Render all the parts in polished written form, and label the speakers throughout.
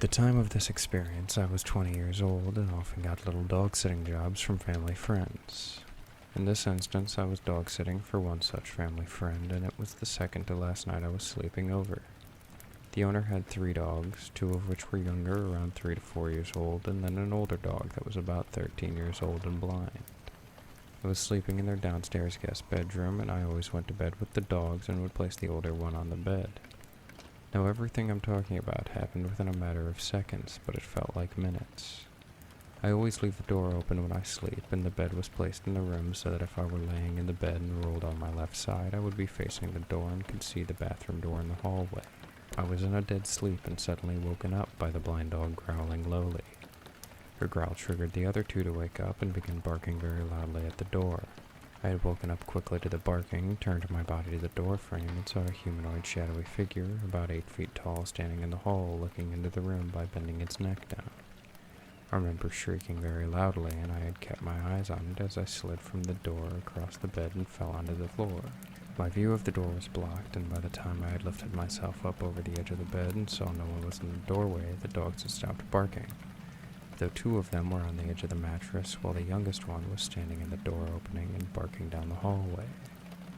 Speaker 1: At the time of this experience, I was 20 years old and often got little dog-sitting jobs from family friends. In this instance, I was dog-sitting for one such family friend, and it was the second to last night I was sleeping over. The owner had 3 dogs, 2 of which were younger, around 3 to 4 years old, and then an older dog that was about 13 years old and blind. I was sleeping in their downstairs guest bedroom, and I always went to bed with the dogs and would place the older one on the bed. Now, everything I'm talking about happened within a matter of seconds, but it felt like minutes. I always leave the door open when I sleep, and the bed was placed in the room so that if I were laying in the bed and rolled on my left side, I would be facing the door and could see the bathroom door in the hallway. I was in a dead sleep and suddenly woken up by the blind dog growling lowly. Her growl triggered the other 2 to wake up and begin barking very loudly at the door. I had woken up quickly to the barking, turned my body to the door frame, and saw a humanoid shadowy figure, about 8 feet tall, standing in the hall, looking into the room by bending its neck down. I remember shrieking very loudly, and I had kept my eyes on it as I slid from the door across the bed and fell onto the floor. My view of the door was blocked, and by the time I had lifted myself up over the edge of the bed and saw no one was in the doorway, the dogs had stopped barking, though 2 of them were on the edge of the mattress, while the youngest one was standing in the door opening and barking down the hallway.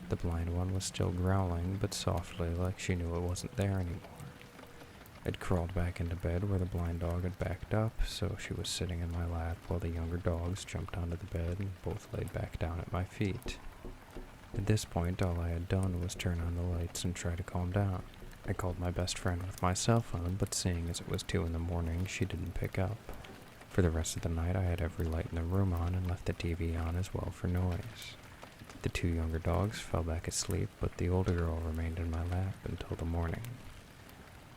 Speaker 1: The blind one was still growling, but softly, like she knew it wasn't there anymore. I'd crawled back into bed where the blind dog had backed up, so she was sitting in my lap while the younger dogs jumped onto the bed and both laid back down at my feet. At this point, all I had done was turn on the lights and try to calm down. I called my best friend with my cell phone, but seeing as it was 2 in the morning, she didn't pick up. For the rest of the night, I had every light in the room on and left the TV on as well for noise. The 2 younger dogs fell back asleep, but the older girl remained in my lap until the morning.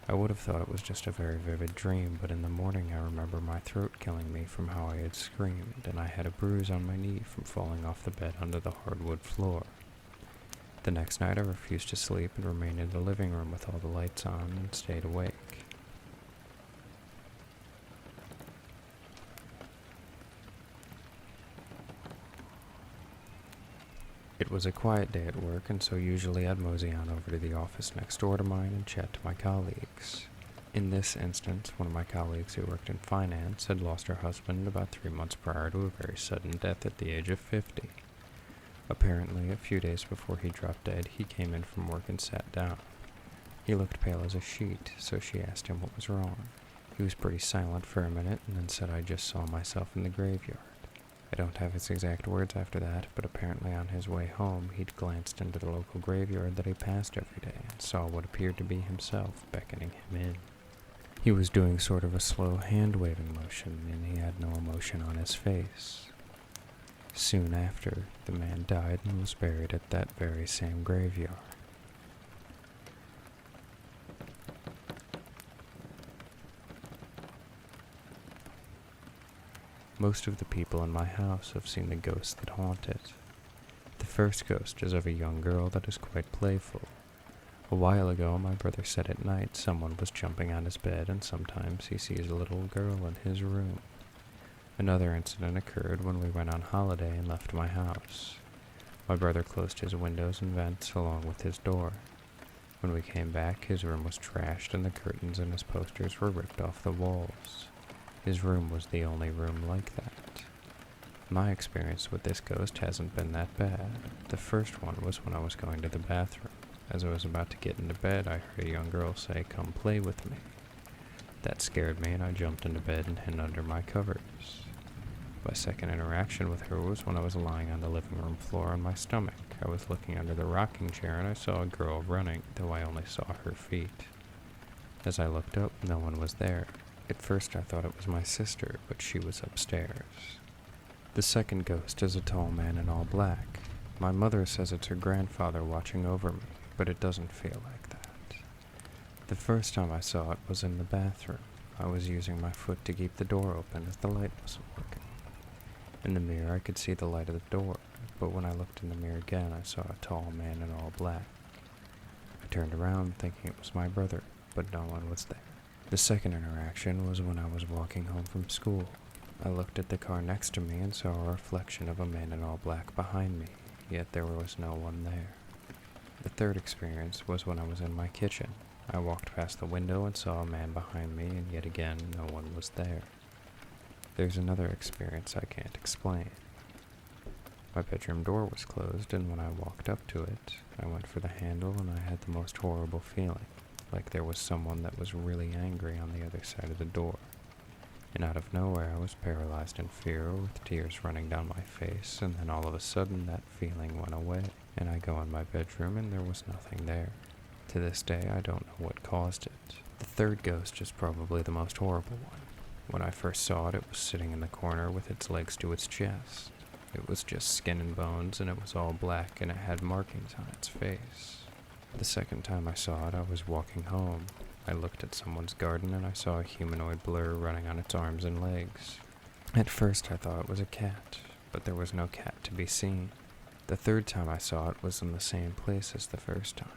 Speaker 1: I would have thought it was just a very vivid dream, but in the morning I remember my throat killing me from how I had screamed, and I had a bruise on my knee from falling off the bed onto the hardwood floor. The next night I refused to sleep and remained in the living room with all the lights on and stayed awake. It was a quiet day at work, and so usually I'd mosey on over to the office next door to mine and chat to my colleagues. In this instance, one of my colleagues who worked in finance had lost her husband about 3 months prior to a very sudden death at the age of 50. Apparently, a few days before he dropped dead, he came in from work and sat down. He looked pale as a sheet, so she asked him what was wrong. He was pretty silent for a minute and then said, "I just saw myself in the graveyard." I don't have his exact words after that, but apparently on his way home, he'd glanced into the local graveyard that he passed every day and saw what appeared to be himself beckoning him in. He was doing sort of a slow hand-waving motion, and he had no emotion on his face. Soon after, the man died and was buried at that very same graveyard. Most of the people in my house have seen the ghosts that haunt it. The first ghost is of a young girl that is quite playful. A while ago, my brother said at night someone was jumping on his bed, and sometimes he sees a little girl in his room. Another incident occurred when we went on holiday and left my house. My brother closed his windows and vents along with his door. When we came back, his room was trashed and the curtains and his posters were ripped off the walls. His room was the only room like that. My experience with this ghost hasn't been that bad. The first one was when I was going to the bathroom. As I was about to get into bed, I heard a young girl say, "Come play with me." That scared me and I jumped into bed and hid under my covers. My second interaction with her was when I was lying on the living room floor on my stomach. I was looking under the rocking chair and I saw a girl running, though I only saw her feet. As I looked up, no one was there. At first I thought it was my sister, but she was upstairs. The second ghost is a tall man in all black. My mother says it's her grandfather watching over me, but it doesn't feel like that. The first time I saw it was in the bathroom. I was using my foot to keep the door open as the light wasn't working. In the mirror I could see the light of the door, but when I looked in the mirror again I saw a tall man in all black. I turned around thinking it was my brother, but no one was there. The second interaction was when I was walking home from school. I looked at the car next to me and saw a reflection of a man in all black behind me, yet there was no one there. The third experience was when I was in my kitchen. I walked past the window and saw a man behind me, and yet again no one was there. There's another experience I can't explain. My bedroom door was closed, and when I walked up to it, I went for the handle and I had the most horrible feeling, like there was someone that was really angry on the other side of the door. And out of nowhere I was paralyzed in fear with tears running down my face, and then all of a sudden that feeling went away, and I go in my bedroom and there was nothing there. To this day I don't know what caused it. The third ghost is probably the most horrible one. When I first saw it, it was sitting in the corner with its legs to its chest. It was just skin and bones, and it was all black, and it had markings on its face. The second time I saw it, I was walking home. I looked at someone's garden, and I saw a humanoid blur running on its arms and legs. At first I thought it was a cat, but there was no cat to be seen. The third time I saw it was in the same place as the first time.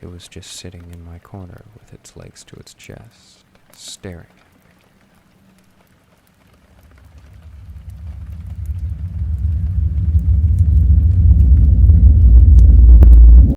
Speaker 1: It was just sitting in my corner with its legs to its chest, staring at me.